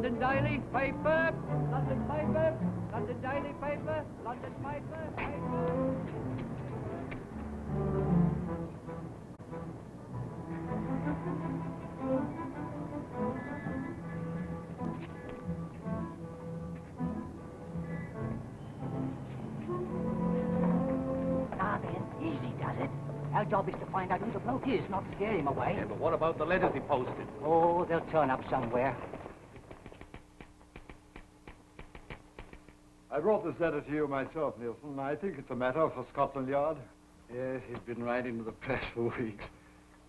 London Daily Paper, London Paper, London Daily Paper, London Paper, Paper. Now then, easy does it. Our job is to find out who the bloke is, not scare him away. Yeah, but what about the letters he posted? Oh, they'll turn up somewhere. I brought this letter to you myself, Nielsen. I think it's a matter for Scotland Yard. Yes, he's been writing to the press for weeks.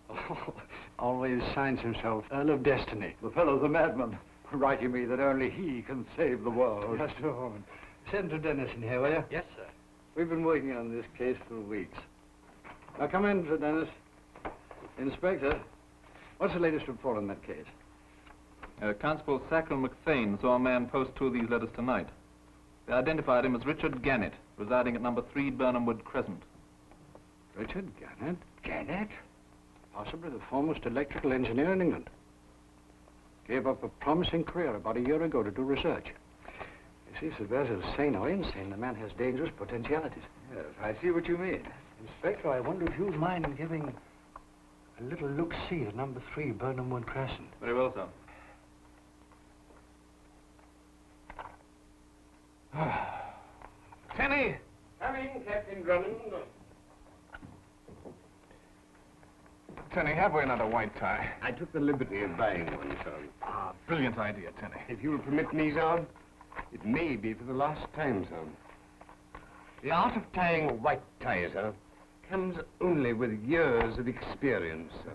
Oh, always signs himself Earl of Destiny. The fellow's a madman, writing me that only he can save the world. Just a moment. Send to Dennison here, will you? Yes, sir. We've been working on this case for weeks. Now, come in, Sir Dennis. Inspector, what's the latest report on that case? Constable Sackville McFain saw a man post 2 of these letters tonight. They identified him as Richard Gannett, residing at number 3 Burnham Wood Crescent. Richard Gannett? Gannett? Possibly the foremost electrical engineer in England. Gave up a promising career about a year ago to do research. You see, Sylvester, sane or insane, the man has dangerous potentialities. Yes, I see what you mean. Inspector, I wonder if you'd mind giving a little look-see at number 3 Burnham Wood Crescent. Very well, sir. Tenny! Come in, Captain Drummond. Tenny, have we another white tie? I took the liberty of buying one, sir. Ah, brilliant idea, Tenny. If you'll permit me, sir, it may be for the last time, sir. The art of tying white ties, sir, comes only with years of experience, sir.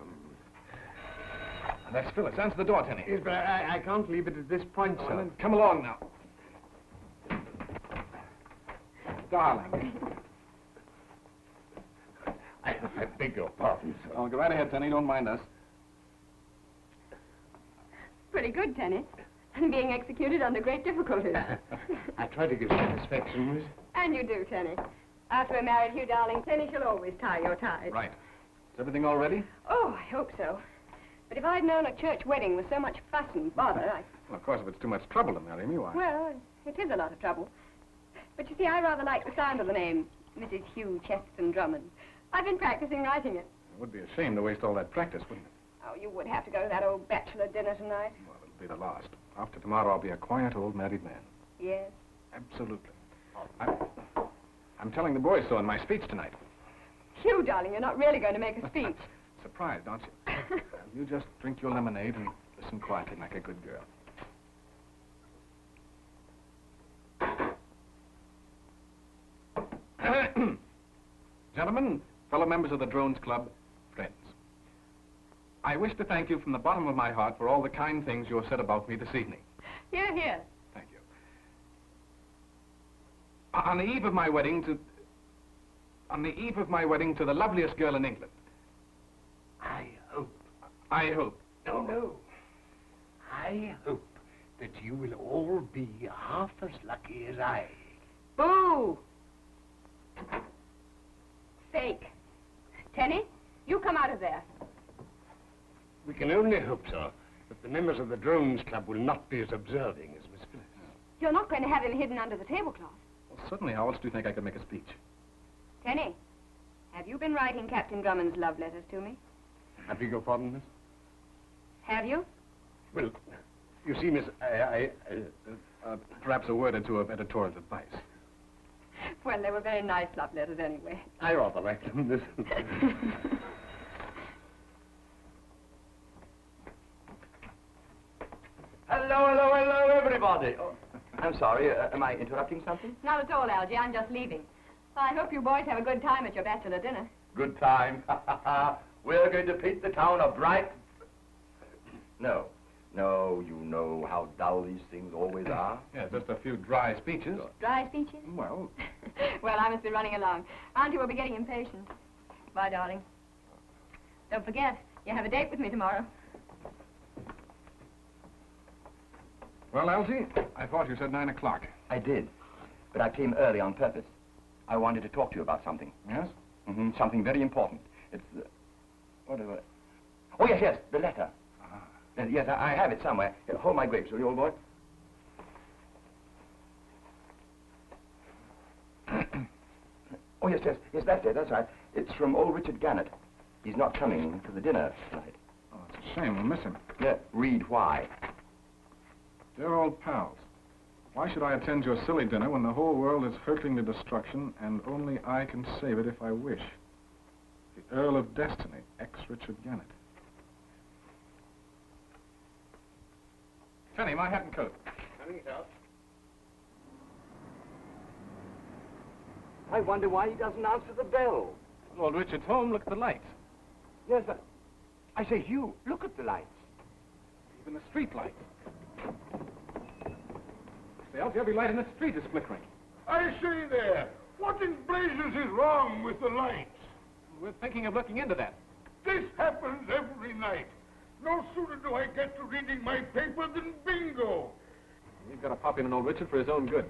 That's Phyllis. Answer the door, Tenny. Yes, but I can't leave it at this point, sir. Then come along now. Darling. I beg your pardon, sir. Oh, go right ahead, Tenny. Don't mind us. Pretty good, Tenny. Being executed under great difficulties. I try to give satisfaction, miss. And you do, Tenny. After we're married, Hugh, darling, Tenny shall always tie your ties. Right. Is everything all ready? Oh, I hope so. But if I'd known a church wedding was so much fuss and bother, Well, of course, if it's too much trouble to marry me, why? Well, it is a lot of trouble. But you see, I rather like the sound of the name, Mrs. Hugh Chesterton Drummond. I've been practicing writing it. It would be a shame to waste all that practice, wouldn't it? Oh, you would have to go to that old bachelor dinner tonight. Well, it'll be the last. After tomorrow, I'll be a quiet old married man. Yes. Absolutely. I'm telling the boys so in my speech tonight. Hugh, darling, you're not really going to make a speech. Surprised, aren't you? You just drink your lemonade and listen quietly like a good girl. Gentlemen, fellow members of the Drones Club, friends. I wish to thank you from the bottom of my heart for all the kind things you have said about me this evening. Here, here. Thank you. On the eve of my wedding to the loveliest girl in England. I hope. No. I hope that you will all be half as lucky as I. Boo! Fake. Tenny, you come out of there. We can only hope, sir, that the members of the Drones Club will not be as observing as Miss Phyllis. You're not going to have him hidden under the tablecloth. Well, certainly, how else do you think I could make a speech? Tenny, have you been writing Captain Drummond's love letters to me? I beg your pardon, miss? Have you? Well, you see, miss, Perhaps a word or two of editorial advice. Well, they were very nice love letters anyway. I rather like them, miss. Hello, everybody. Oh, I'm sorry, am I interrupting something? Not at all, Algy. I'm just leaving. I hope you boys have a good time at your bachelor dinner. Good time. We're going to paint the town a bright... No, you know how dull these things always are. Yeah, just a few dry speeches. Dry speeches? Well... Well, I must be running along. Auntie will be getting impatient. Bye, darling. Don't forget, you have a date with me tomorrow. Well, Elsie, I thought you said 9 o'clock. I did, but I came early on purpose. I wanted to talk to you about something. Yes? Mm-hmm, something very important. It's the... Oh, yes, the letter. Ah. Yes, I have it somewhere. Here, hold my grapes, will you, old boy? Oh, yes, that's it, that's right. It's from old Richard Gannett. He's not coming to the dinner tonight. Oh, it's a shame. We'll miss him. Yeah, read why. Dear old pals, why should I attend your silly dinner when the whole world is hurtling to destruction and only I can save it if I wish? The Earl of Destiny, ex-Richard Gannett. Penny, my hat and coat. Coming out. I wonder why he doesn't answer the bell. Lord Richard's home. Look at the lights. Yes, sir. I say, Hugh, look at the lights. Even the street lights. Every light in the street is flickering. I say there, what in blazes is wrong with the lights? We're thinking of looking into that. This happens every night. No sooner do I get to reading my paper than bingo. You've got to pop in on old Richard for his own good.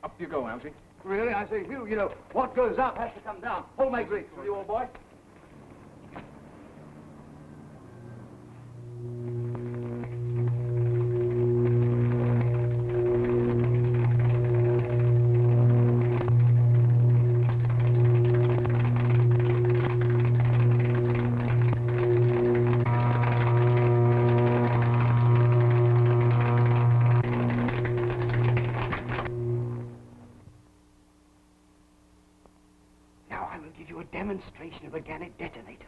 Up you go, Algy. Really? I say, Hugh, you know, what goes up has to come down. Hold my grease, will you, old boy? Demonstration of a Gannett detonator.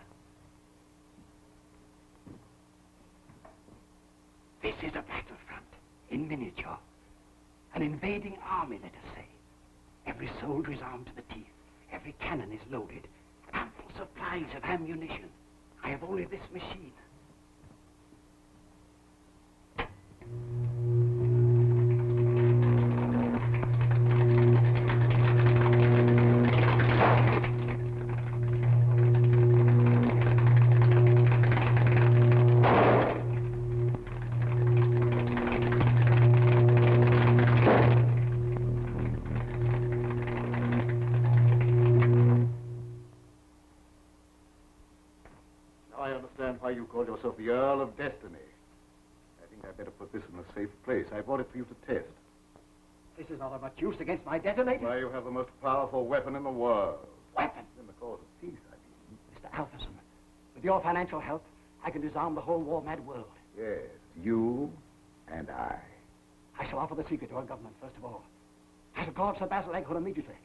This is a battlefront in miniature. An invading army, let us say. Every soldier is armed to the teeth. Every cannon is loaded. Ample supplies of ammunition. I have only this machine. You call yourself the Earl of Destiny. I think I'd better put this in a safe place. I bought it for you to test. This is not of much use against my detonator. Why, you have the most powerful weapon in the world. Weapon? In the cause of peace, I mean. Mr. Alverson, with your financial help, I can disarm the whole war-mad world. Yes, you and I. I shall offer the secret to our government, first of all. I shall call up Sir Basil Leghorn immediately.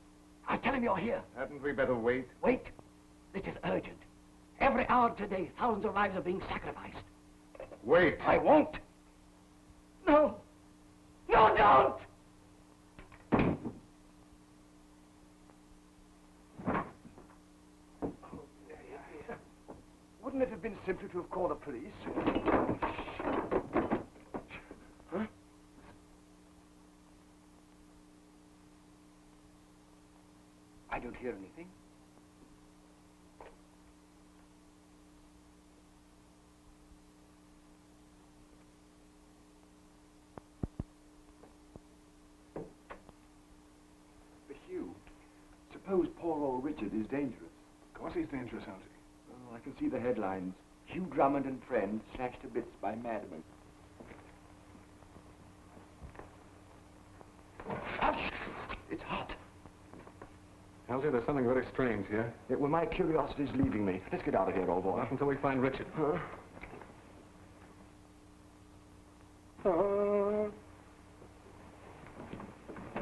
I'll tell him you're here. Hadn't we better wait? Wait. This is urgent. Every hour today, thousands of lives are being sacrificed. Wait. I won't. No. No, don't! Wouldn't it have been simpler to have called the police? Huh? I don't hear anything. Suppose poor old Richard is dangerous. Of course he's dangerous, Algy. Oh, I can see the headlines. Hugh Drummond and friends slashed to bits by madmen. It's hot. Algy, there's something very strange here. Yeah, well, my curiosity's leaving me. Let's get out of here, old boy. Not until we find Richard. Huh?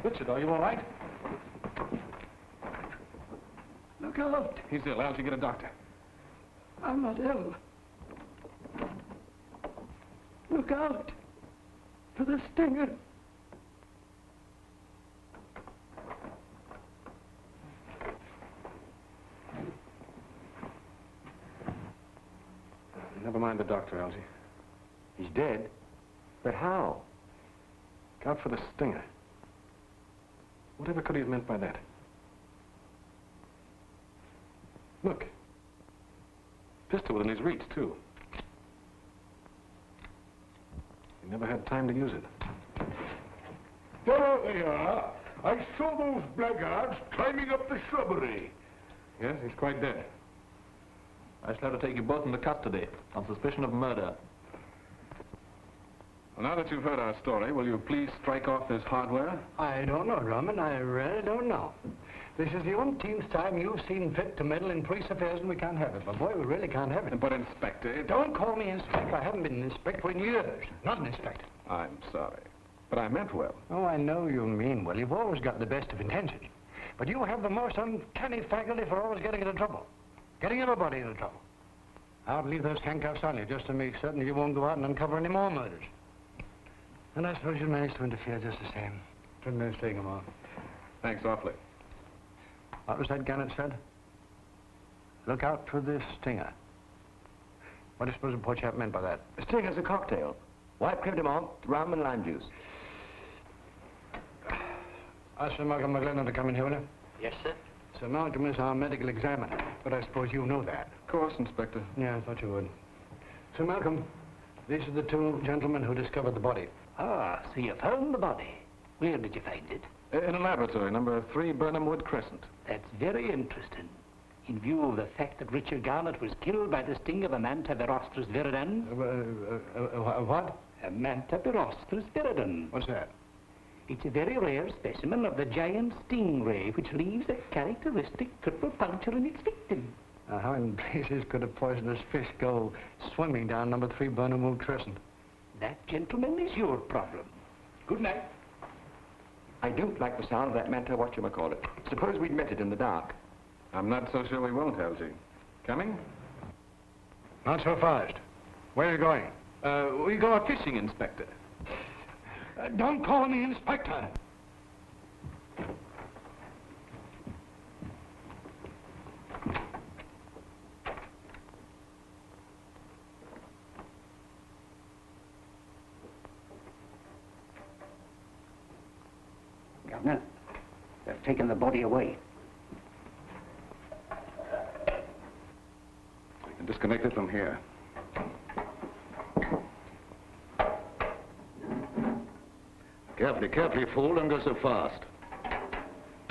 Richard, are you all right? Look out! He's ill. Algy, get a doctor. I'm not ill. Look out for the stinger. Never mind the doctor, Algy. He's dead? But how? Look out for the stinger. Whatever could he have meant by that? Look. Pistol within his reach, too. He never had time to use it. There they are. I saw those blackguards climbing up the shrubbery. Yes, he's quite dead. I shall have to take you both into custody on suspicion of murder. Well, now that you've heard our story, will you please strike off this hardware? I don't know, Drummond. I really don't know. This is the umpteenth time you've seen fit to meddle in police affairs, and we can't have it. My boy, we really can't have it. But, Inspector... Don't call me inspector. I haven't been an inspector in years. Not an inspector. I'm sorry. But I meant well. Oh, I know you mean well. You've always got the best of intentions. But you have the most uncanny faculty for always getting into trouble. Getting everybody into trouble. I'll leave those handcuffs on you just to make certain you won't go out and uncover any more murders. And I suppose you managed to interfere just the same. Couldn't manage taking them off. Thanks awfully. What was that Gannett said? Look out for this stinger. What do you suppose the poor chap meant by that? A stinger's a cocktail. White creme de menthe, rum and lime juice. Ask Sir Malcolm McLennan to come in here, will you? Yes, sir. Sir Malcolm is our medical examiner, but I suppose you know that. Of course, Inspector. Yeah, I thought you would. Sir Malcolm, these are the two gentlemen who discovered the body. Ah, so you found the body. Where did you find it? In a laboratory, number 3 Burnham Wood Crescent. That's very interesting. In view of the fact that Richard Garnett was killed by the sting of a Manta virostris viridans. What? A Manta virostris viridans. What's that? It's a very rare specimen of the giant stingray, which leaves a characteristic triple puncture in its victim. How in blazes could a poisonous fish go swimming down number 3 Burnham Wood Crescent? That, gentlemen, is your problem. Good night. I don't like the sound of that Manta whatchamacallit. Suppose we'd met it in the dark. I'm not so sure we won't, Algy. Coming? Not so fast. Where are you going? We go fishing, Inspector. Don't call me inspector. Governor, they've taken the body away. We can disconnect it from here. Carefully, carefully, fool. Don't go so fast.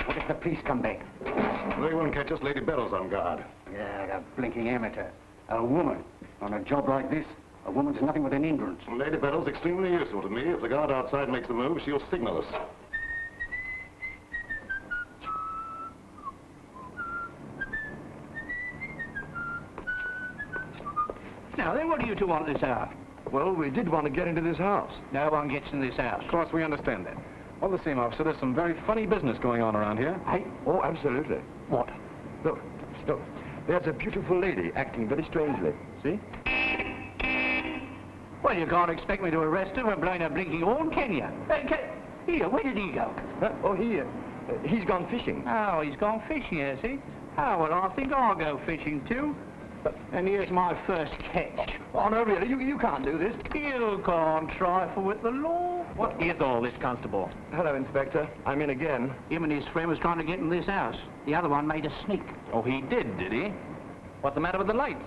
What if the police come back? They won't catch us. Lady Bell's on guard. Yeah, the blinking amateur. A woman. On a job like this, a woman's nothing but an hindrance. Lady Bell's extremely useful to me. If the guard outside makes a move, she'll signal us. Now then, what do you two want this hour? Well, we did want to get into this house. No one gets in this house. Of course, we understand that. All the same, officer, there's some very funny business going on around here. Hey, Oh, absolutely. what? Look, look. There's a beautiful lady acting very strangely. See? Well, you can't expect me to arrest her for blowing a blinking horn, can you? Here, where did he go? He's gone fishing. Oh, he's gone fishing, has he? Oh, well, I think I'll go fishing, too. And here's my first catch. Oh, no, really, you can't do this. You can't trifle with the law. What is all this, Constable? Hello, Inspector. I'm in again. Him and his friend was trying to get in this house. The other one made a sneak. Oh, he did he? What's the matter with the lights?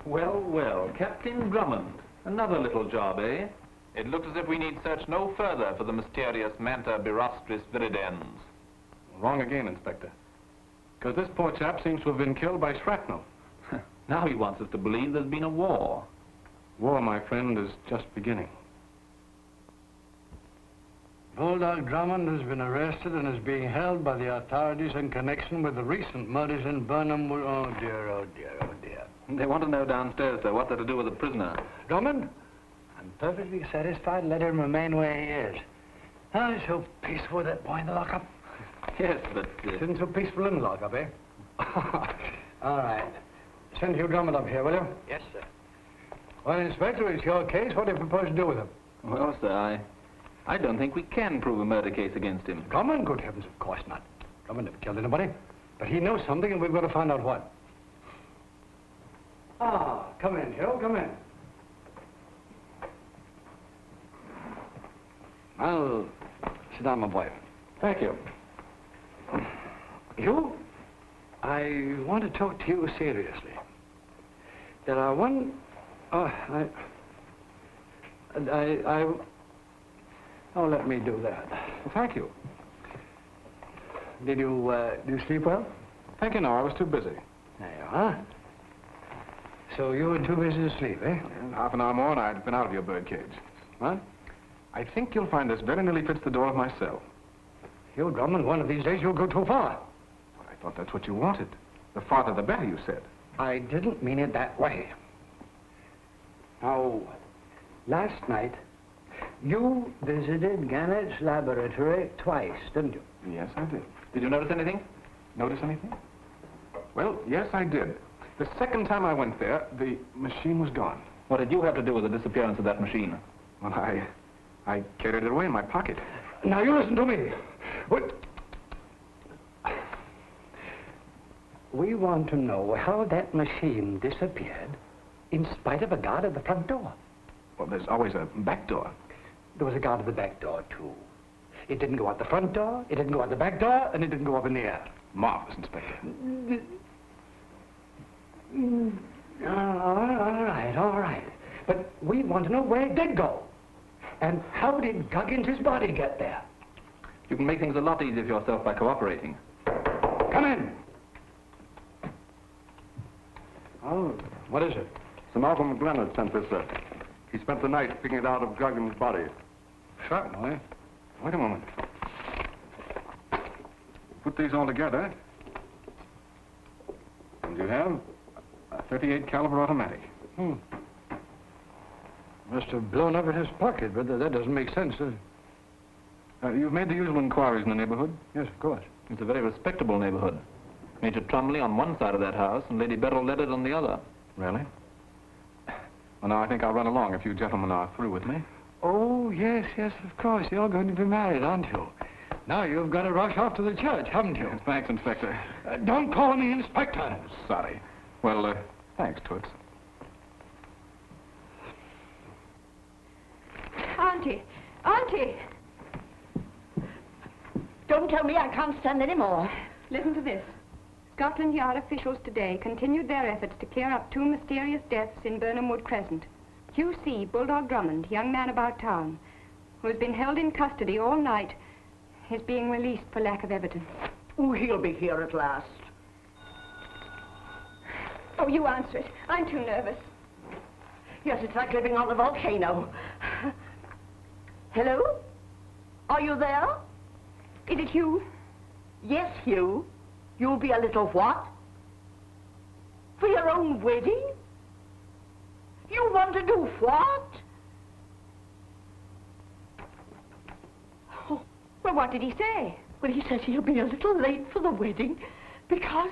Well, well, Captain Drummond. Another little job, eh? It looks as if we need search no further for the mysterious Manta birostris viridens. Wrong again, Inspector. Because this poor chap seems to have been killed by shrapnel. Now he wants us to believe there's been a war. War, my friend, is just beginning. Bulldog Drummond has been arrested and is being held by the authorities in connection with the recent murders in Burnham. Oh, dear, oh, dear, oh, dear. They want to know downstairs, sir, what they're to do with the prisoner. Drummond, I'm perfectly satisfied. Let him remain where he is. Oh, it's so peaceful with that boy in the lockup. Yes, but... Isn't so peaceful in the lockup, eh? All right. Send Hugh Drummond up here, will you? Yes, sir. Well, Inspector, it's your case. What do you propose to do with him? Well, sir, I don't think we can prove a murder case against him. Drummond? Good heavens, of course not. Drummond never killed anybody. But he knows something, and we've got to find out what. Ah, come in, Hugh, come in. Well, sit down, my boy. Thank you. Hugh, I want to talk to you seriously. There are one Oh, let me do that. Well, thank you. Did you sleep well? Thank you, no, I was too busy. There you are. So you were too busy to sleep, eh? Half an hour more and I'd been out of your birdcage. What? I think you'll find this very nearly fits the door of my cell. Hugh Drummond, one of these days you'll go too far. I thought that's what you wanted. The farther the better, you said. I didn't mean it that way. Now, last night, you visited Gannett's laboratory twice, didn't you? Yes, I did. Did you notice anything? Notice anything? Well, yes, I did. The second time I went there, the machine was gone. What did you have to do with the disappearance of that machine? Well, I carried it away in my pocket. Now, you listen to me. We want to know how that machine disappeared in spite of a guard at the front door. Well, there's always a back door. There was a guard at the back door, too. It didn't go out the front door, it didn't go out the back door, and it didn't go up in the air. Marvelous, Inspector. All right. But we want to know where it did go. And how did Guggins' body get there? You can make things a lot easier for yourself by cooperating. Come in. Oh, what is it? Sir Malcolm McLennan sent this, sir. He spent the night picking it out of Guggins' body. Certainly. Wait a moment. Put these all together. And you have a .38 caliber automatic. Must have blown up in his pocket, but that doesn't make sense, does it? You've made the usual inquiries in the neighborhood? Yes, of course. It's a very respectable neighborhood. Major Trumley on one side of that house and Lady Beryl Leonard on the other. Really? Well, now, I think I'll run along if you gentlemen are through with me. Oh, yes, of course. You're going to be married, aren't you? Now you've got to rush off to the church, haven't you? Thanks, Inspector. Don't call me Inspector. Sorry. Well, thanks, Toots. Auntie! Don't tell me I can't stand any more. Listen to this. Scotland Yard officials today continued their efforts to clear up 2 mysterious deaths in Burnham Wood Crescent. Q.C. Bulldog Drummond, young man about town, who has been held in custody all night, is being released for lack of evidence. Oh, he'll be here at last. Oh, you answer it. I'm too nervous. Yes, it's like living on a volcano. Hello? Are you there? Is it Hugh? Yes, Hugh. You'll be a little what? For your own wedding? You want to do what? Oh, well, what did he say? Well, he says he'll be a little late for the wedding because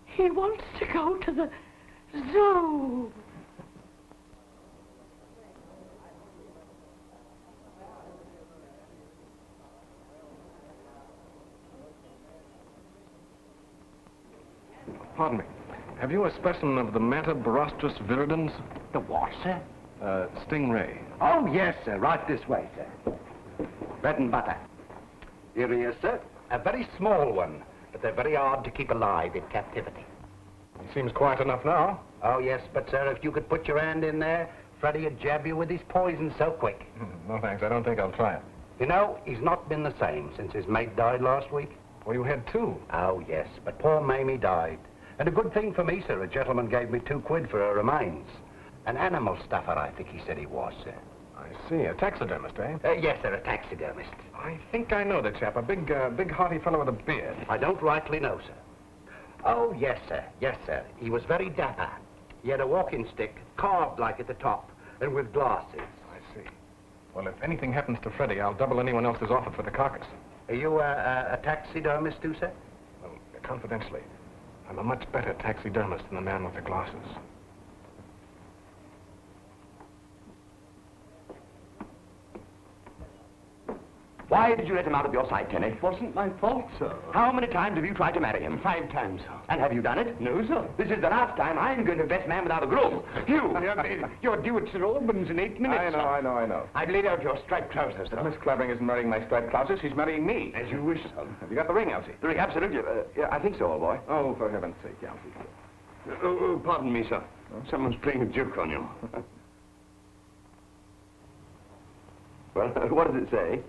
he wants to go to the zoo. Pardon me. Have you a specimen of the Manta Barostris viridans? The what, sir? Stingray. Oh, yes, sir. Right this way, sir. Bread and butter. Here he is, sir. A very small one, but they're very hard to keep alive in captivity. He seems quiet enough now. Oh, yes, but, sir, if you could put your hand in there, Freddie would jab you with his poison so quick. No, thanks. I don't think I'll try it. You know, he's not been the same since his mate died last week. Well, you had 2. Oh, yes, but poor Mamie died. And a good thing for me, sir. A gentleman gave me 2 quid for her remains. An animal stuffer, I think he said he was, sir. I see. A taxidermist, eh? Yes, sir, a taxidermist. I think I know the chap. A big, hearty fellow with a beard. I don't rightly know, sir. Oh, yes, sir. Yes, sir. He was very dapper. He had a walking stick, carved like at the top, and with glasses. I see. Well, if anything happens to Freddie, I'll double anyone else's offer for the carcass. Are you a taxidermist, too, sir? Well, confidentially, I'm a much better taxidermist than the man with the glasses. Why did you let him out of your sight, Tenny? It wasn't my fault, sir. How many times have you tried to marry him? 5 times, sir. And have you done it? No, sir. This is the last time I'm going to best man without a groom. You! You're due at Sir Albans in 8 minutes. I know. I've laid out your striped trousers, But sir. Miss Clavering isn't marrying my striped trousers. She's marrying me. As you wish, sir. Have you got the ring, Elsie? Absolutely. Yeah, I think so, old boy. Oh, for heaven's sake, Elsie. Pardon me, sir. Someone's playing a joke on you. Well, what does it say?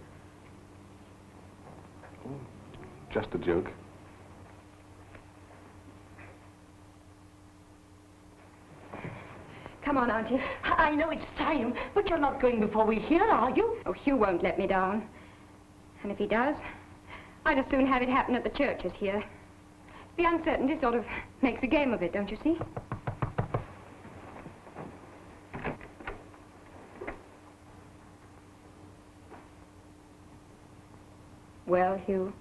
Just a joke. Come on, Auntie. I know it's time, but you're not going before we hear, are you? Oh, Hugh won't let me down. And if he does, I'd as soon have it happen at the church as here. The uncertainty sort of makes a game of it, don't you see? Well, Hugh?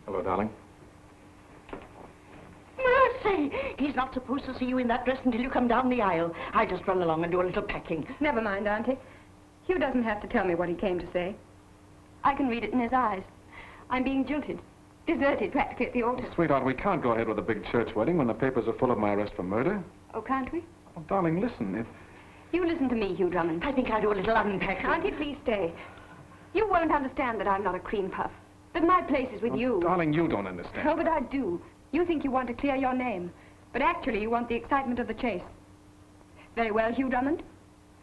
Hello, darling. Mercy! He's not supposed to see you in that dress until you come down the aisle. I'll just run along and do a little packing. Never mind, Auntie. Hugh doesn't have to tell me what he came to say. I can read it in his eyes. I'm being jilted. Deserted practically at the altar. Sweetheart, we can't go ahead with a big church wedding when the papers are full of my arrest for murder. Oh, can't we? Oh, darling, listen. You listen to me, Hugh Drummond. I think I'll do a little unpacking. Auntie, please stay. You won't understand that I'm not a cream puff. That my place is with you. Darling, you don't understand. Oh, but I do. You think you want to clear your name. But actually, you want the excitement of the chase. Very well, Hugh Drummond.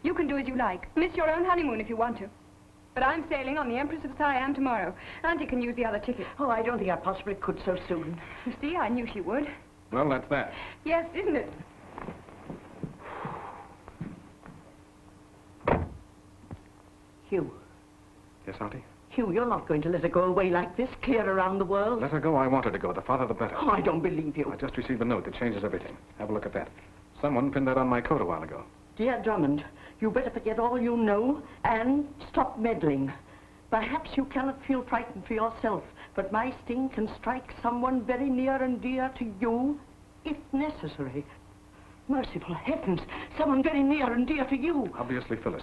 You can do as you like. Miss your own honeymoon if you want to. But I'm sailing on the Empress of Siam tomorrow. Auntie can use the other ticket. Oh, I don't think I possibly could so soon. You see, I knew she would. Well, that's that. Yes, isn't it? Hugh. Yes, Auntie? Hugh, you're not going to let her go away like this, clear around the world? Let her go. I want her to go. The farther, the better. Oh, I don't believe you. I just received a note that changes everything. Have a look at that. Someone pinned that on my coat a while ago. Dear Drummond, you better forget all you know and stop meddling. Perhaps you cannot feel frightened for yourself, but my sting can strike someone very near and dear to you, if necessary. Merciful heavens, someone very near and dear to you. Obviously, Phyllis.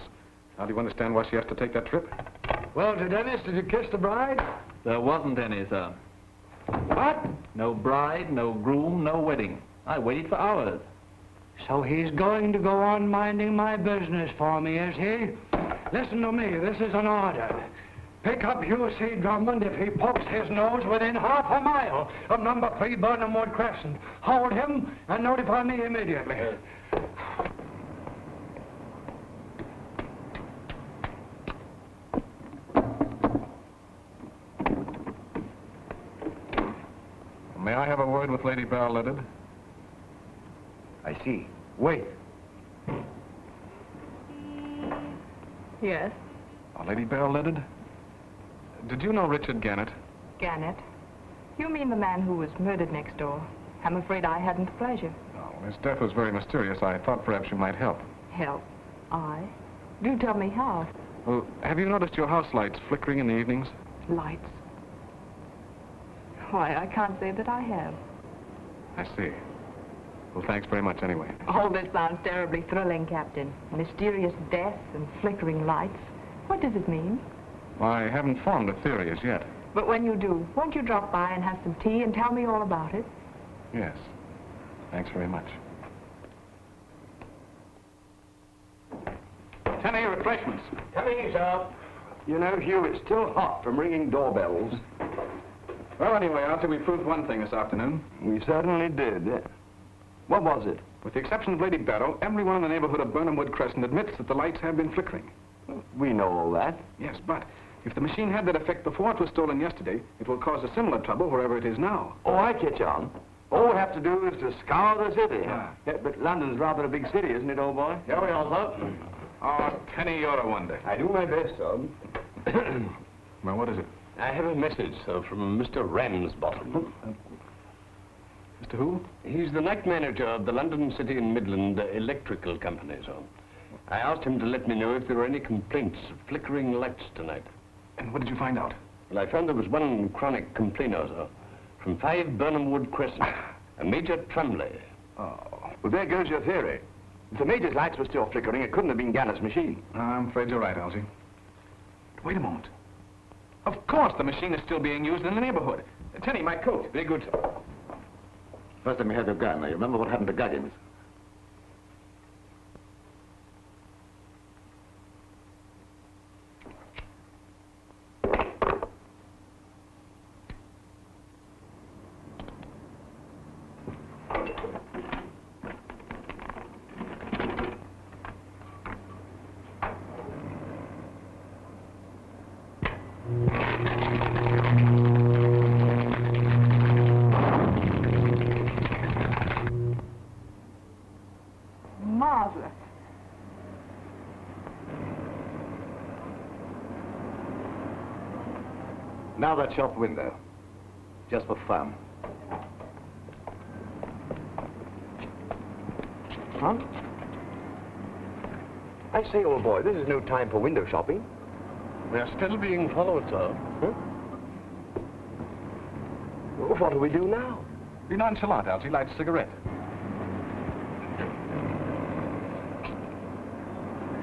Now, do you understand why she has to take that trip? Well, to Dennis, did you kiss the bride? There wasn't any, sir. What? No bride, no groom, no wedding. I waited for hours. So he's going to go on minding my business for me, is he? Listen to me, this is an order. Pick up Hugh C. Drummond if he pokes his nose within half a mile of number 3 Burnham Wood Crescent. Hold him and notify me immediately. May I have a word with Lady Beryl Leonard? I see. Wait. Yes, Lady Beryl Leonard? Did you know Richard Gannett? Gannett. You mean the man who was murdered next door? I'm afraid I hadn't the pleasure. No, his death was very mysterious. I thought perhaps you might help. Help? I? Do tell me how. Well, have you noticed your house lights flickering in the evenings? Lights? Why, I can't say that I have. I see. Well, thanks very much anyway. All this sounds terribly thrilling, Captain. Mysterious death and flickering lights. What does it mean? Well, I haven't formed a theory as yet. But when you do, won't you drop by and have some tea and tell me all about it? Yes. Thanks very much. Tenny, refreshments. Coming, sir. You know, Hugh, it's still hot from ringing doorbells. Well, anyway, Arthur, we proved one thing this afternoon. We certainly did. What was it? With the exception of Lady Beryl, everyone in the neighborhood of Burnham Wood Crescent admits that the lights have been flickering. We know all that. Yes, but if the machine had that effect before it was stolen yesterday, it will cause a similar trouble wherever it is now. Oh, I catch on. All we have to do is to scour the city. Yeah. But London's rather a big city, isn't it, old boy? Yeah, we all hope. Oh, Tenny, you're a wonder. I do my best, sir. Well, what is it? I have a message, sir, from Mr. Ramsbottom. Mr. Who? He's the night manager of the London City and Midland Electrical Company, sir. I asked him to let me know if there were any complaints of flickering lights tonight. And what did you find out? Well, I found there was one chronic complainer, sir, from 5 Burnham Wood Crescent, a Major Trumley. Oh. Well, there goes your theory. If the Major's lights were still flickering, it couldn't have been Gannett's machine. I'm afraid you're right, Elsie. Wait a moment. Of course the machine is still being used in the neighborhood. Tenny, my coat. Very good, sir. First, let me have your gun. Now, you remember what happened to Guggins? Now that shop window. Just for fun. Huh? I say, old boy, this is no time for window shopping. We're still being followed, sir. Huh? Well, what do we do now? Be nonchalant, Algy. Light a cigarette.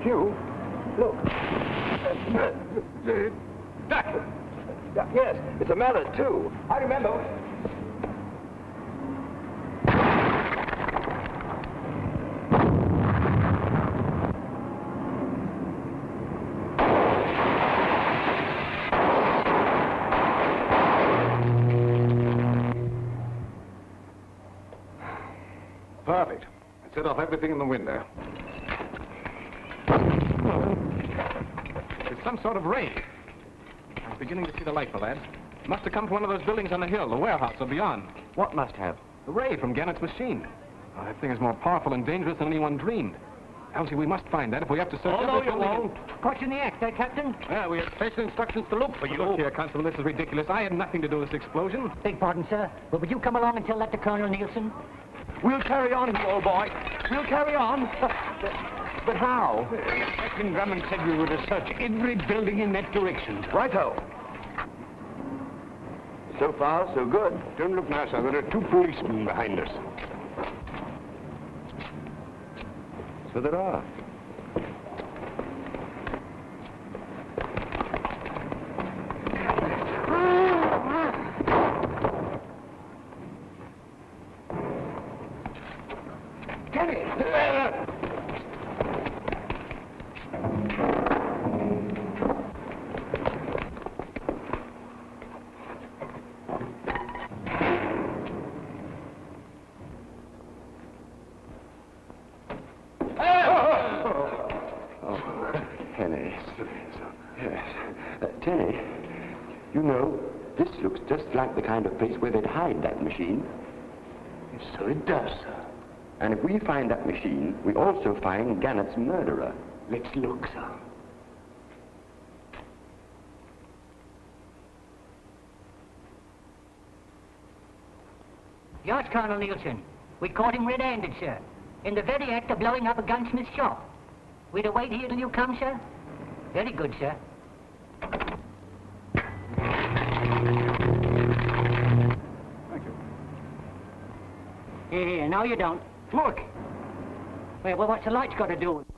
Hugh, look. Yes, it's a mallet, too. I remember. Perfect. I set off everything in the window. It's some sort of ray. I'm beginning to see the light, my lad. It must have come from one of those buildings on the hill, the warehouse or beyond. What must have? The ray from Gannett's machine. Oh, that thing is more powerful and dangerous than anyone dreamed. Elsie, we must find that if we have to search every building. Caught you in the act, Captain? Yeah, we had special instructions to look for you. Look here, Constable, this is ridiculous. I had nothing to do with this explosion. Beg pardon, sir, but would you come along and tell that to Colonel Nielsen? We'll carry on, you old boy. We'll carry on. But how? Captain Drummond said we were to search every building in that direction. Righto. So far, so good. Don't look now, sir. There are 2 policemen behind us. So there are. Tenny, you know, this looks just like the kind of place where they'd hide that machine. So it does, sir. And if we find that machine, we also find Gannett's murderer. Let's look, sir. Yes, Colonel Nielsen. We caught him red-handed, sir, in the very act of blowing up a gunsmith's shop. We'd await here till you come, sir. Very good, sir. Thank you. Here, no, you don't. Look. Well, what's the lights got to do with it?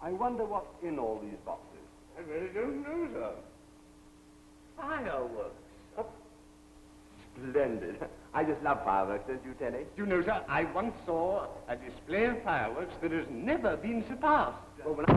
I wonder what's in all these boxes. I really don't know, sir. Fireworks. Oh, splendid. I just love fireworks, don't you, Tenny? You know, sir, I once saw a display of fireworks that has never been surpassed. Oh, when I...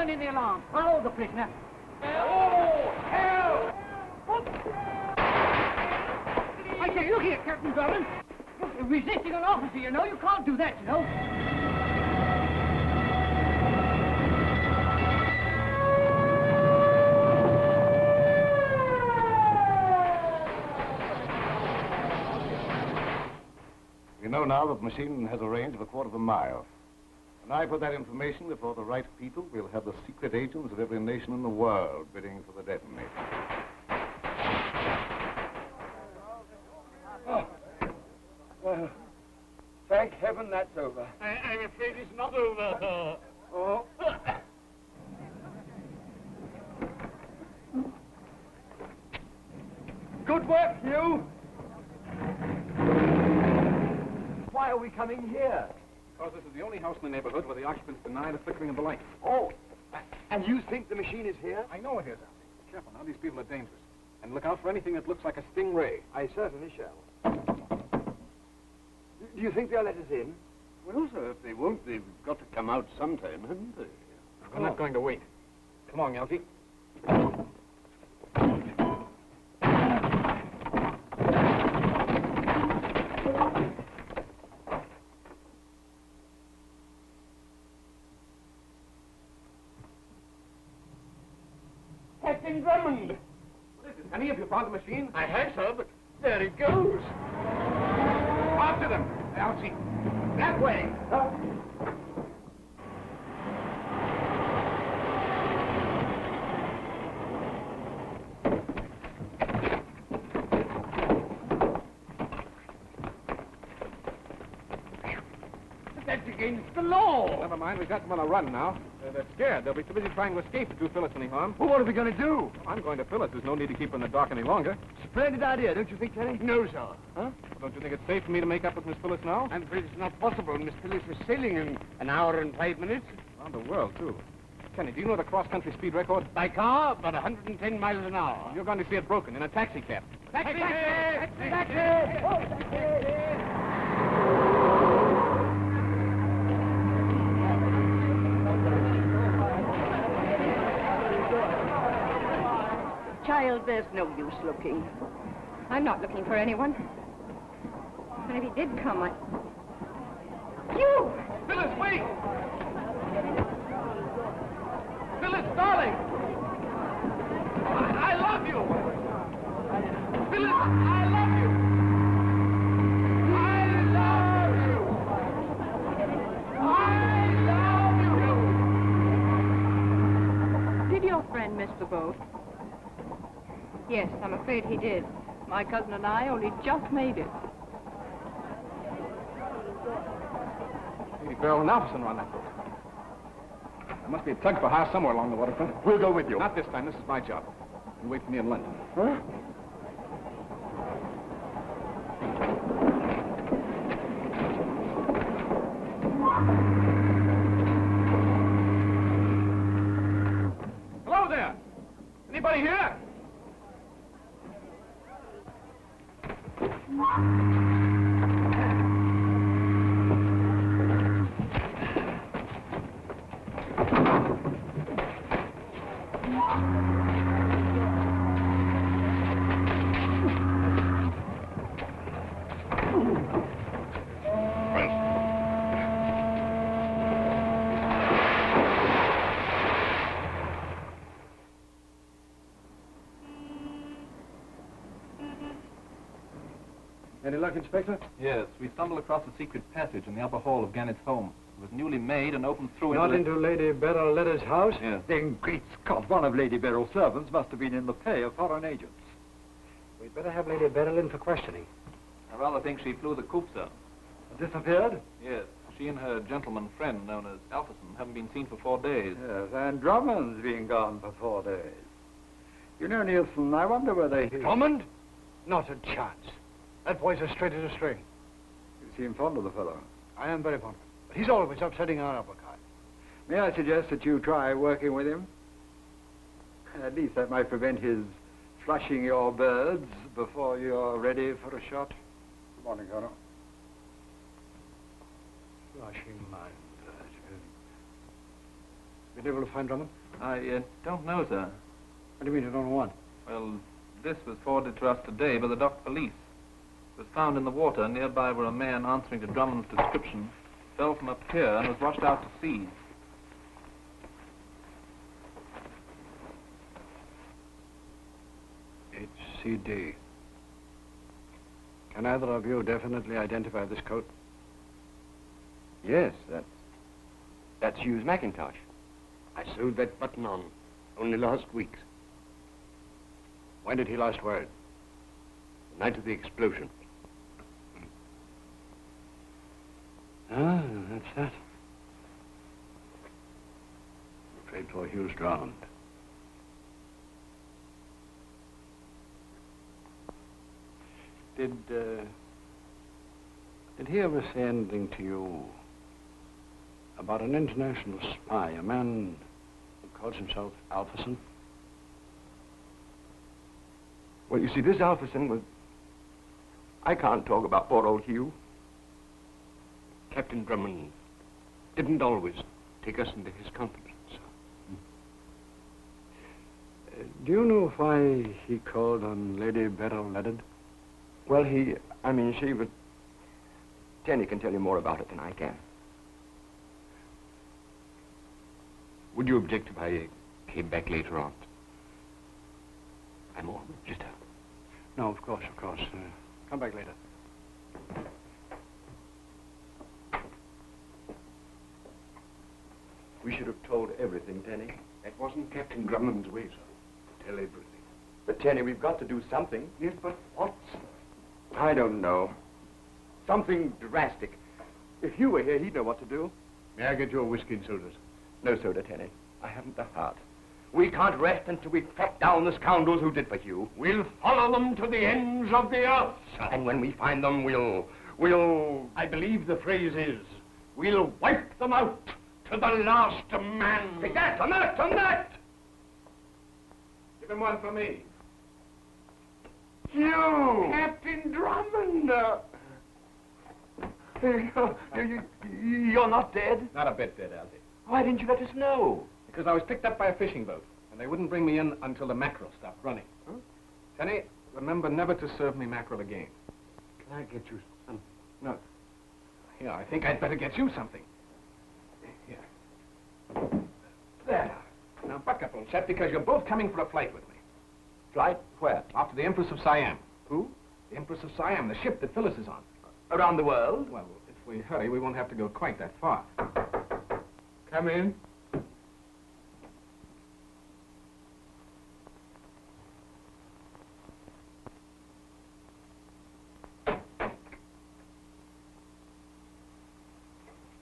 In the alarm. I'll hold the prisoner. Oh, hell! I say, look here, Captain Drummond. You're resisting an officer, you know. You can't do that, you know. We know now that the machine has a range of 1/4 of a mile. When I put that information before the right people, we'll have the secret agents of every nation in the world bidding for the detonator. Oh. Well, thank heaven that's over. I'm afraid it's not over. Oh. Good work, Hugh. are we coming here? Because this is the only house in the neighborhood where the occupants deny the flickering of the lights. Oh, and you think the machine is here? I know it is, Alfie. Be careful now, these people are dangerous. And look out for anything that looks like a stingray. I certainly shall. Do you think they'll let us in? Well, sir, if they won't, they've got to come out sometime, haven't they? I'm not going to wait. Come on, Alfie. Captain Drummond! What is it, Honey? Have you found the machine? I have, sir, but there it goes. After them, Alfie. That way. That's against the law. Never mind, we've got them on a run now. They're scared. They'll be too busy trying to escape to do Phyllis any harm. Well, what are we going to do? I'm going to Phyllis. There's no need to keep her in the dark any longer. Splendid idea, don't you think, Terry? No, sir. Huh? Well, don't you think it's safe for me to make up with Miss Phyllis now? I'm afraid it's not possible. Miss Phyllis was sailing in an hour and 5 minutes. Around the world, too. Kenny, do you know the cross-country speed record? By car, about 110 miles an hour. You're going to see it broken in a taxi cab. Taxi! Taxi! Taxi! Oh, taxi! Child, there's no use looking. I'm not looking for anyone. And if he did come, I... You! Phyllis, wait! Phyllis, darling! I love you! Phyllis, I love you! I love you! I love you! Did your friend miss the boat? Yes, I'm afraid he did. My cousin and I only just made it. Lady Beryl and Alpherson run that boat. There must be a tug for hire somewhere along the waterfront. We'll go with you. Not this time. This is my job. You wait for me in London. Huh? Hello there! Anybody here? Any luck, Inspector? Yes, we stumbled across a secret passage in the upper hall of Gannett's home. It was newly made and opened through Not into... into Lady Beryl Leather's house? Yes. Then, great Scott, one of Lady Beryl's servants must have been in the pay of foreign agents. We'd better have Lady Beryl in for questioning. I rather think she flew the coop, sir. Disappeared? Yes, she and her gentleman friend, known as Alpherson, haven't been seen for 4 days. Yes, and Drummond's been gone for 4 days. You know, Nielsen, I wonder whether he... Drummond? Not a chance. That boy's as straight as a string. You seem fond of the fellow. I am very fond of him. But he's always upsetting our apple cart. May I suggest that you try working with him? At least that might prevent his flushing your birds before you're ready for a shot. Good morning, Colonel. Flushing my birds. Been able to find Drummond? I don't know, sir. What do you mean you don't know what? Well, this was forwarded to us today by the dock police. It was found in the water nearby where a man answering to Drummond's description fell from a pier and was washed out to sea. HCD. Can either of you definitely identify this coat? Yes, that's Hughes McIntosh. I sewed that button on only last week. When did he last wear it? The night of the explosion. Ah, that's that. I'm afraid poor Hughes drowned. Did Did he ever say anything to you about an international spy, a man who calls himself Alpherson? Well, you see, this Alpherson was... I can't talk about poor old Hugh. Captain Drummond didn't always take us into his confidence. Do you know why he called on Lady Beryl Leonard? Well, she was... Tenny can tell you more about it than I can. Would you object if I came back later on? I'm all just out. No, of course. Come back later. We should have told everything, Tenny. That wasn't Captain Drummond's way, sir. Tell everything. But, Tenny, we've got to do something. Yes, but what? I don't know. Something drastic. If Hugh were here, he'd know what to do. May I get your whiskey and sodas? No soda, Tenny. I haven't the heart. We can't rest until we track down the scoundrels who did for Hugh. We'll follow them to the ends of the earth, sir. And when we find them, we'll... I believe the phrase is, we'll wipe them out to the last man. Take that! On that! Give him one for me. Hugh! Captain Drummond! You're not dead? Not a bit dead, Algy. Why didn't you let us know? Because I was picked up by a fishing boat, and they wouldn't bring me in until the mackerel stopped running. Huh? Tenny, remember never to serve me mackerel again. Can I get you some? No. Yeah, I think I'd better get you something. Here. There. Now, buck up, old chap, because you're both coming for a flight with me. Flight? Where? Off to the Empress of Siam. Who? The Empress of Siam, the ship that Phyllis is on. Around the world? Well, if we hurry, we won't have to go quite that far. Come in.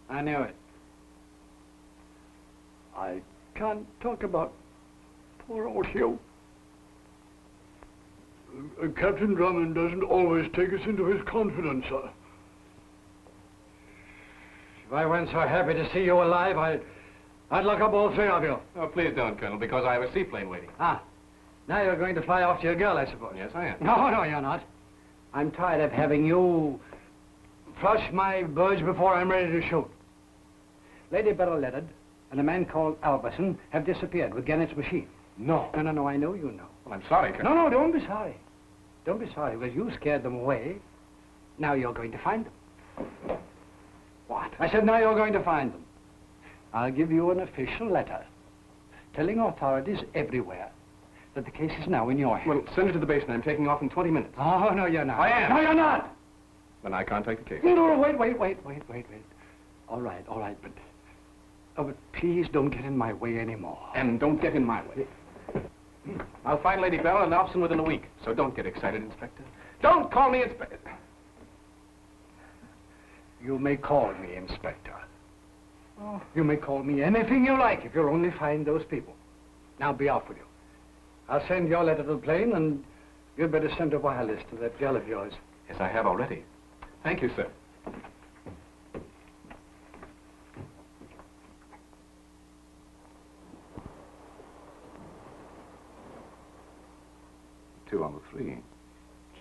I knew it. I can't talk about poor old Hugh. Captain Drummond doesn't always take us into his confidence, sir. If I weren't so happy to see you alive, I'd lock up all three of you. Oh, please don't, Colonel, because I have a seaplane waiting. Ah, now you're going to fly off to your girl, I suppose. Yes, I am. No, you're not. I'm tired of having you flush my birds before I'm ready to shoot. Lady Beryl Leonard and a man called Alberson have disappeared with Gannett's machine. No. No, I know you know. Well, I'm sorry, Colonel. No, don't be sorry. Don't be sorry, because you scared them away. Now you're going to find them. What? I said now you're going to find them. I'll give you an official letter telling authorities everywhere that the case is now in your hands. Well, send it to the base, and I'm taking off in 20 minutes. Oh, no, you're not. I am. No, you're not. Then I can't take the case. No, wait. All right, but please don't get in my way anymore. And don't get in my way. I'll find Lady Beryl and Alpherson within a week, so don't get excited, Inspector. Don't call me Inspector. You may call me Inspector. Oh, you may call me anything you like if you'll only find those people. Now be off with you. I'll send your letter to the plane, and you'd better send a wireless to that girl of yours. Yes, I have already. Thank you, sir. Two on the three.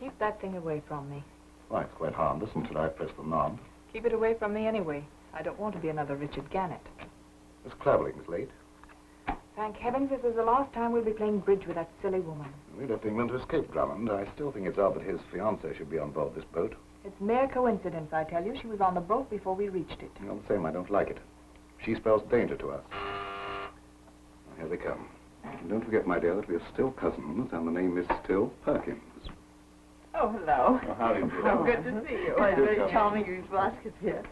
Keep that thing away from me. Why, it's quite harmless until I press the knob. Keep it away from me anyway. I don't want to be another Richard Gannett. Miss Claverling's late. Thank heavens this is the last time we'll be playing bridge with that silly woman. We left England to escape Drummond. I still think it's odd that his fiancée should be on board this boat. It's mere coincidence, I tell you. She was on the boat before we reached it. All the same, I don't like it. She spells danger to us. Well, here they come. And don't forget, my dear, that we are still cousins, and the name is still Perkins. Oh, hello. Oh, how do you do? Oh, good to see you. It's very charming you to ask us here.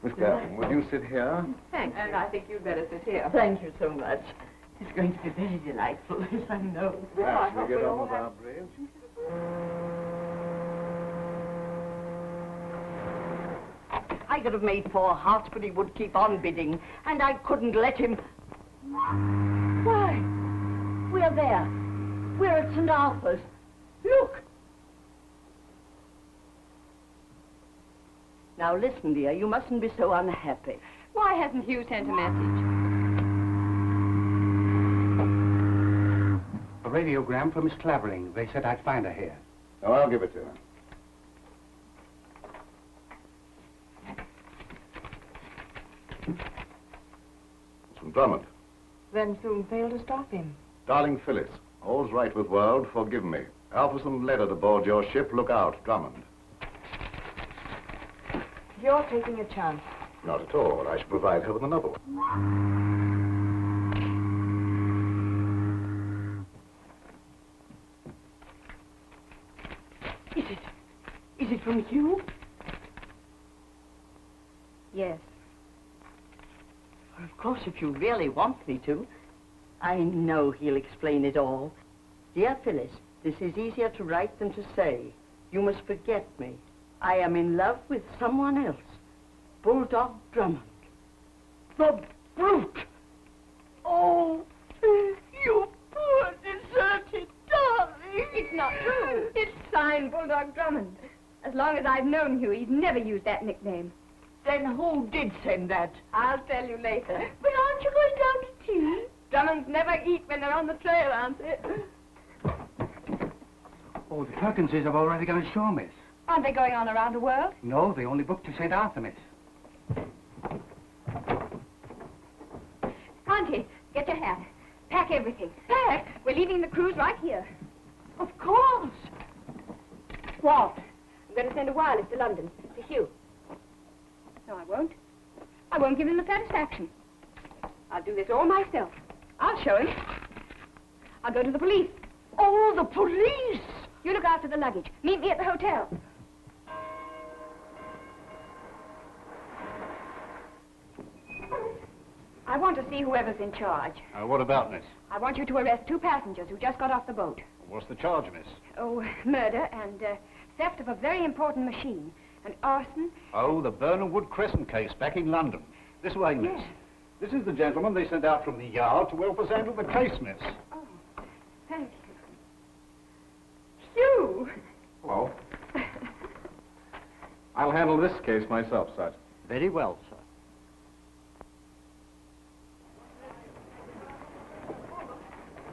Miss Claverling, will you sit here? Thanks. And I think you'd better sit here. Thank you so much. It's going to be very delightful, yes, I know. Perhaps we get on with our braves. I could have made 4 hearts, but he would keep on bidding, and I couldn't let him. Why? We're there. We're at St. Arthur's. Look! Now listen, dear, you mustn't be so unhappy. Why hasn't Hugh sent a message? A radiogram from Miss Clavering. They said I'd find her here. Oh, I'll give it to her. It's from Drummond. Then soon failed to stop him. Darling Phyllis, all's right with world, forgive me. Alpherson letter aboard your ship, look out, Drummond. You're taking a chance. Not at all. I shall provide her with another one. Is it from Hugh? Yes. Well, of course, if you really want me to. I know he'll explain it all. Dear Phyllis, this is easier to write than to say. You must forget me. I am in love with someone else. Bulldog Drummond. The brute! Oh, you poor deserted darling! It's not true. It's signed Bulldog Drummond. As long as I've known Hugh, he's never used that nickname. Then who did send that? I'll tell you later. But aren't you going down to tea? Drummonds never eat when they're on the trail, Auntie. Oh, the Perkinses have already gone ashore, miss. Aren't they going on around the world? No, they only booked to St. Arthur, miss. Auntie, get your hat. Pack everything. Pack? We're leaving the cruise right here. Of course. Walt, I'm going to send a wireless to London, to Hugh. No, I won't. I won't give him the satisfaction. I'll do this all myself. I'll show him. I'll go to the police. Oh, the police! You look after the luggage. Meet me at the hotel. I want to see whoever's in charge. What about, miss? I want you to arrest 2 passengers who just got off the boat. What's the charge, miss? Oh, murder and theft of a very important machine. And arson. Oh, the Burnham Wood Crescent case back in London. This way, miss. Yes. This is the gentleman they sent out from the yard to help us handle the case, miss. Oh, thank you. Hugh! Hello. I'll handle this case myself, Sergeant. Very well, sir.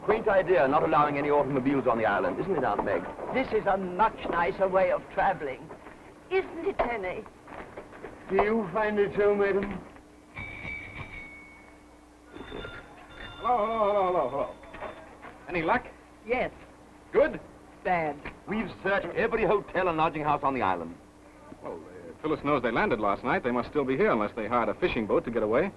Quaint idea, not allowing any automobiles on the island, isn't it, Aunt Meg? This is a much nicer way of traveling. Isn't it, Penny? Do you find it so, madam? Hello. Any luck? Yes. Good? Bad. We've searched every hotel and lodging house on the island. Well, Phyllis knows they landed last night. They must still be here unless they hired a fishing boat to get away.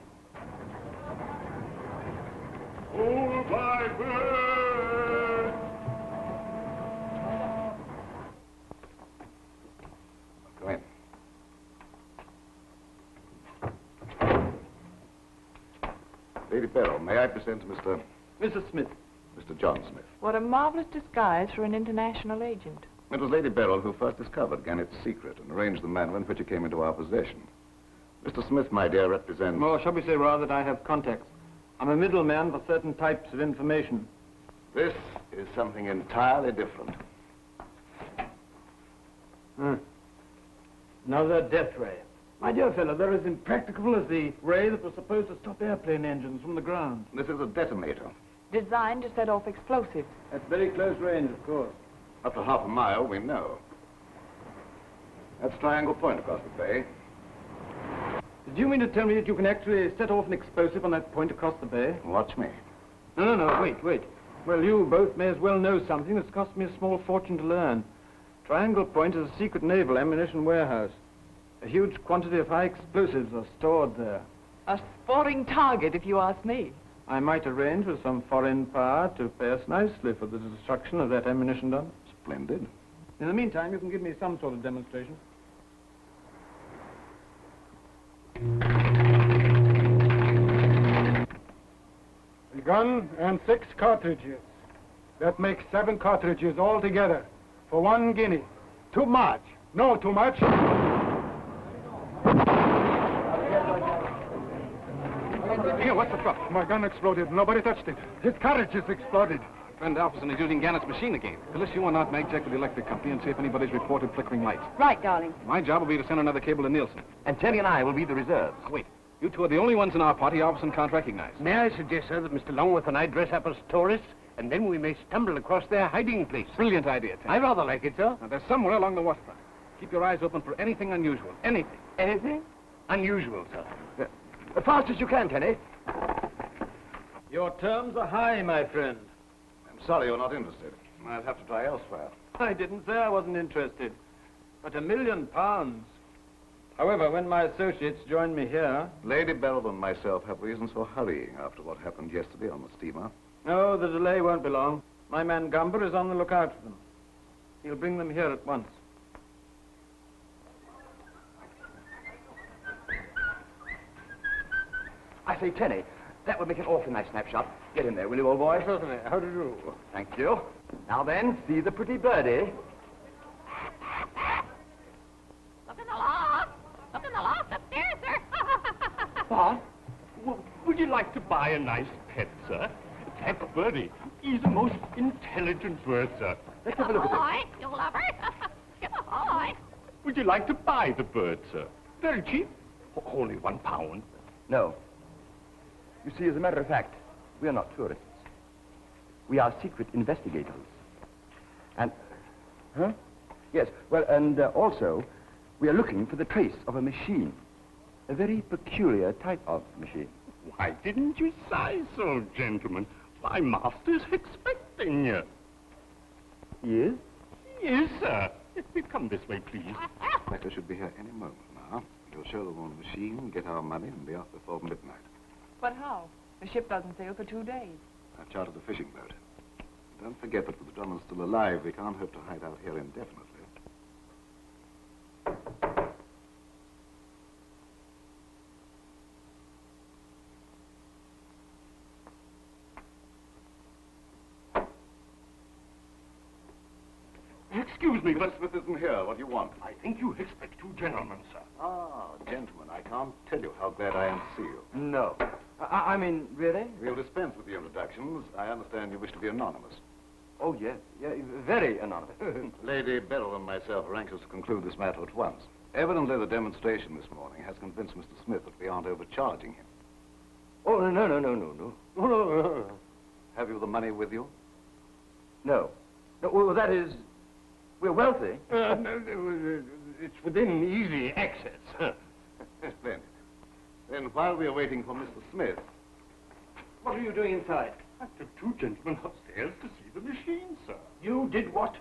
Hold my bird! Go in. Lady Beryl, may I present Mr. Mrs. Smith. Mr. John Smith? What a marvelous disguise for an international agent. It was Lady Beryl who first discovered Gannett's secret and arranged the manner in which it came into our possession. Mr. Smith, my dear, represents... Or shall we say rather that I have contacts. I'm a middleman for certain types of information. This is something entirely different. Another death ray. My dear fellow, they're as impracticable as the ray that was supposed to stop airplane engines from the ground. This is a detonator. Designed to set off explosives. At very close range, of course. Up to half a mile, we know. That's Triangle Point across the bay. Did you mean to tell me that you can actually set off an explosive on that point across the bay? Watch me. No, wait. Well, you both may as well know something that's cost me a small fortune to learn. Triangle Point is a secret naval ammunition warehouse. A huge quantity of high explosives are stored there. A sporting target, if you ask me. I might arrange with some foreign power to pay us nicely for the destruction of that ammunition dump. Splendid. In the meantime, you can give me some sort of demonstration. A gun and 6 cartridges. That makes 7 cartridges altogether for 1 guinea. Too much. No, too much. Here, what's the trouble? My gun exploded. Nobody touched it. His cartridges exploded. Friend Alpherson is using Gannett's machine again. Phyllis, you and Aunt Meg check with the electric company and see if anybody's reported flickering lights. Right, darling. My job will be to send another cable to Nielsen. And Teddy and I will be the reserves. Now, wait. You two are the only ones in our party Alpherson can't recognize. May I suggest, sir, that Mr. Longworth and I dress up as tourists, and then we may stumble across their hiding place? Brilliant idea, Ted. I rather like it, sir. Now, they're somewhere along the waterfront. Keep your eyes open for anything unusual. Anything. Anything? Unusual, sir. As fast as you can, Tenny. Your terms are high, my friend. I'm sorry you're not interested. I'd have to try elsewhere. I didn't say I wasn't interested. But £1 million. However, when my associates join me here... Lady Beryl and myself have reasons for hurrying after what happened yesterday on the steamer. No, the delay won't be long. My man Gumber is on the lookout for them. He'll bring them here at once. I say, Tenny, that would make an awfully nice snapshot. Get in there, will you, old boy? Certainly. How do you do? Thank you. Now then, see the pretty birdie. Look in the loft! Look in the loft upstairs, sir! What? Would you like to buy a nice pet, sir? That birdie. He's a most intelligent bird, sir. Let's have a look at Ahoy, you lovers! Ship ahoy! Would you like to buy the bird, sir? Very cheap. Only £1. No. You see, as a matter of fact, we are not tourists. We are secret investigators. And... Huh? Yes, well, and also, we are looking for the trace of a machine. A very peculiar type of machine. Why didn't you say so, gentlemen? My master's expecting you. He is? Yes, sir. If we come this way, please. Inspector should be here any moment now. You'll show them on the machine, get our money, and be off before midnight. But how? The ship doesn't sail for 2 days. I've chartered a fishing boat. Don't forget that with the Drummonds still alive, we can't hope to hide out here indefinitely. Excuse me, but... Smith isn't here. What do you want? I think you expect 2 gentlemen, sir. Ah, gentlemen, I can't tell you how glad I am to see you. No. I mean, really? We'll dispense with the introductions. I understand you wish to be anonymous. Oh, yes. Yeah, very anonymous. Lady Beryl and myself are anxious to conclude this matter at once. Evidently, the demonstration this morning has convinced Mr. Smith that we aren't overcharging him. Oh, no. Have you the money with you? No. No, well, that is... We're wealthy. It's within easy access. Splendid. Then while we are waiting for Mr. Smith... What are you doing inside? I took 2 gentlemen upstairs to see the machine, sir. You did what?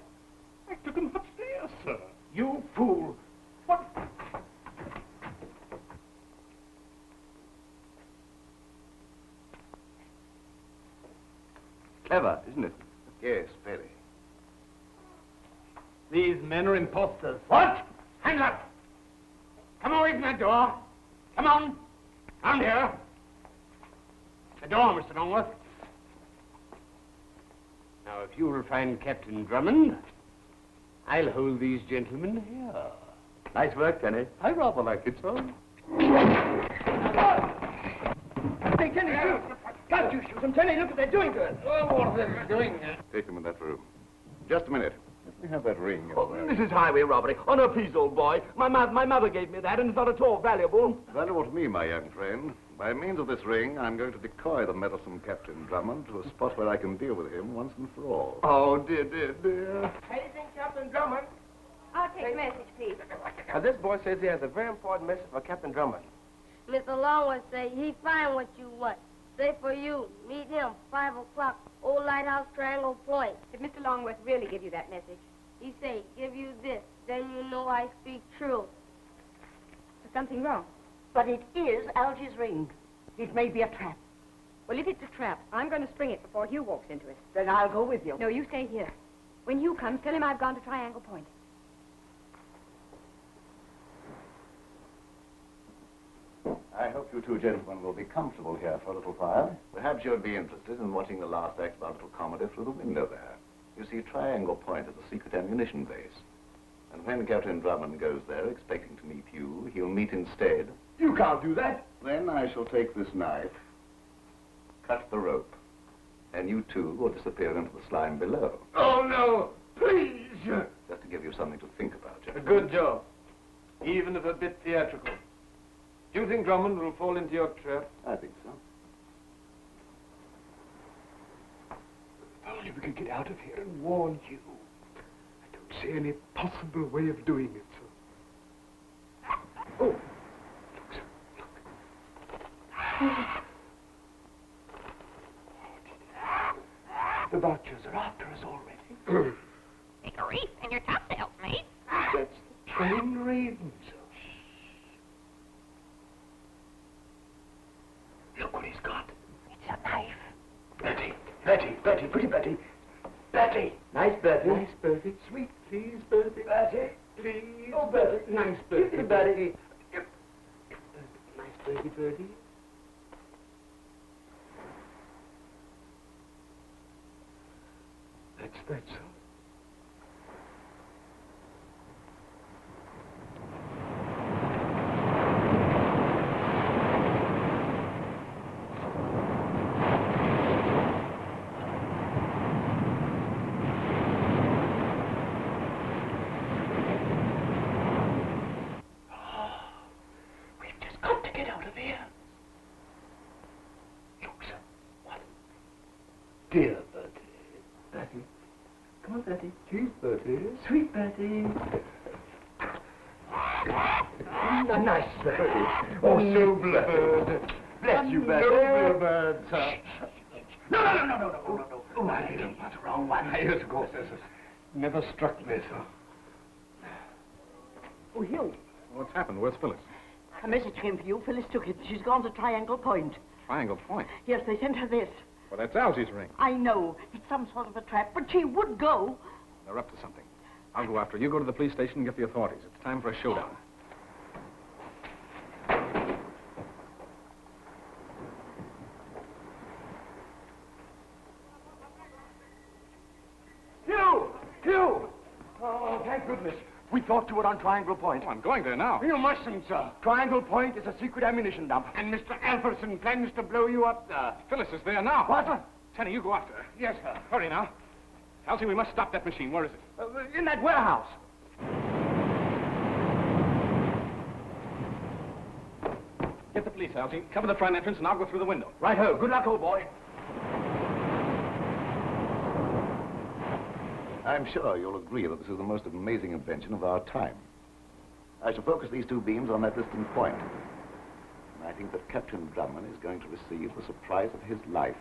I took them upstairs, sir. You fool. What? Clever, isn't it? Yes, very. These men are imposters. What? Hands up! Come away from that door. Come on. Round here. The door, Mr. Longworth. Now, if you will find Captain Drummond, I'll hold these gentlemen here. Nice work, Tenny. I rather like it, sir. Hey, Tenny, can't you shoot them? Tenny, look what they're doing to us. Oh, what are they doing? Take them in that room. Just a minute. Let me have that ring you're wearing. This is highway robbery. Oh, no, please, old boy. My mother gave me that, and it's not at all valuable. Valuable to me, my young friend. By means of this ring, I'm going to decoy the meddlesome Captain Drummond to a spot where I can deal with him once and for all. Oh, dear. Anything, Captain Drummond? I'll take message, please. This boy says he has a very important message for Captain Drummond. Mr. Longworth say he find what you want. Say for you, meet him, 5 o'clock, Old Lighthouse, Triangle Point. Did Mr. Longworth really give you that message? He say, give you this, then you know I speak true. There's something wrong. But it is Algy's ring. It may be a trap. Well, if it's a trap, I'm going to spring it before Hugh walks into it. Then I'll go with you. No, you stay here. When Hugh comes, tell him I've gone to Triangle Point. I hope you two gentlemen will be comfortable here for a little while. Perhaps you'd be interested in watching the last act of our little comedy through the window there. You see, Triangle Point is a secret ammunition base. And when Captain Drummond goes there expecting to meet you, he'll meet instead. You can't do that. Then I shall take this knife, cut the rope, And you, too, will disappear into the slime below. Oh, no! Please! Just to give you something to think about, A gentlemen. good job. Even if a bit theatrical. Do you think Drummond will fall into your trap? I think so. If only we could get out of here and warn you. I don't see any possible way of doing it, sir. Oh! Look, sir, look. The Watchers are after us already. Take a reef in your topsails, mate. That's the trained raven, sir. Look what he's got. It's a knife. Bertie, pretty Bertie. Bertie. Nice, Bertie. Nice Bertie. Sweet, please, Bertie. Bertie. Please. Oh, Bertie. Nice Bertie. Bertie. Nice Bertie. That's that, sir. We've just got to get out of here. Look, sir. What? Dear Bertie. Bertie. Come on, Bertie. Cheese, Bertie. Sweet Bertie. Nice Bertie. Oh, so bird. Bless you, Bertie. Noble bird, sir. No. Oh, I didn't want the wrong one. Yes, of course, this has never struck me, sir. Oh, Hugh, What's happened? Where's Phyllis? a message came for you. Phyllis took it. She's gone to Triangle Point. Triangle Point. Yes, they sent her this. Well, that's Algy's ring. I know. It's some sort of a trap, but she would go. They're up to something. I'll go after her. You go to the police station and get the authorities. It's time for a showdown. Hugh! Oh, thank goodness. We thought you were on Triangle Point. Oh, I'm going there now. You mustn't, sir. Triangle Point is a secret ammunition dump. And Mr. Alferson plans to blow you up there. Phyllis is there now. What? Tenny, you go after her. Yes, sir. Hurry now. Algy, we must stop that machine. Where is it? In that warehouse. Get the police, Algy. Cover the front entrance and I'll go through the window. Right-ho. Good luck, old boy. I'm sure you'll agree that this is the most amazing invention of our time. I shall focus these two beams on that distant point. And I think that Captain Drummond is going to receive the surprise of his life.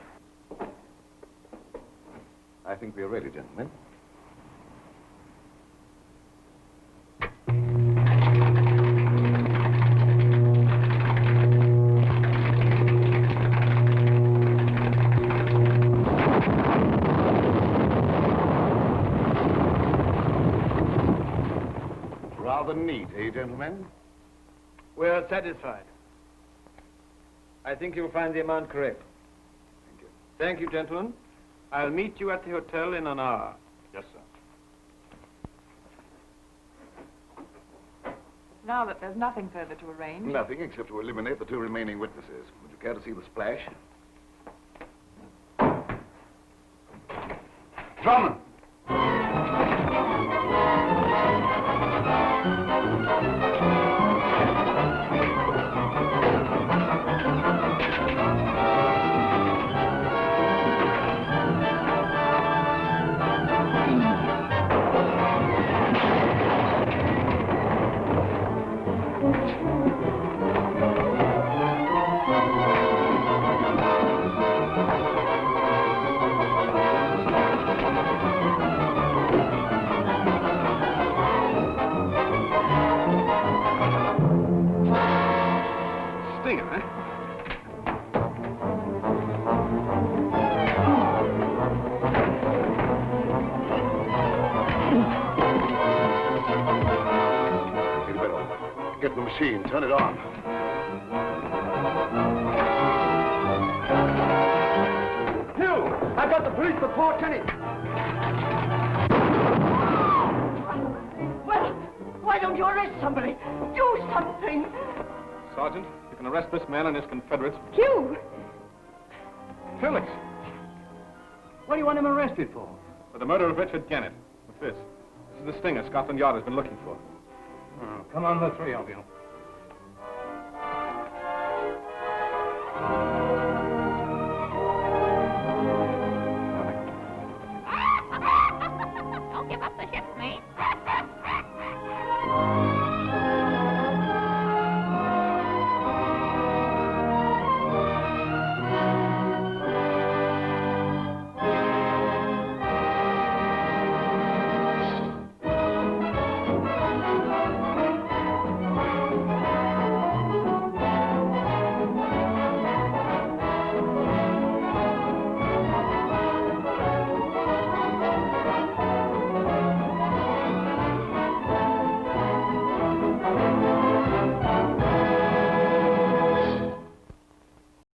I think we are ready, gentlemen. Rather neat, eh, gentlemen? We're satisfied. I think you'll find the amount correct. Thank you. Thank you, gentlemen. I'll meet you at the hotel in an hour. Yes, sir. Now that there's nothing further to arrange. Nothing except to eliminate the two remaining witnesses. Would you care to see the splash? Drummond! Stinger, eh? You'd better get the machine, turn it on. Hugh! I've got the police for Fort Tenny. Well, why don't you arrest somebody? Do something. Sergeant, you can arrest this man and his Confederates. Hugh! Phyllis! What do you want him arrested for? For the murder of Richard Gannett. What's this? This is the stinger Scotland Yard has been looking for. Oh, come on, the three of you.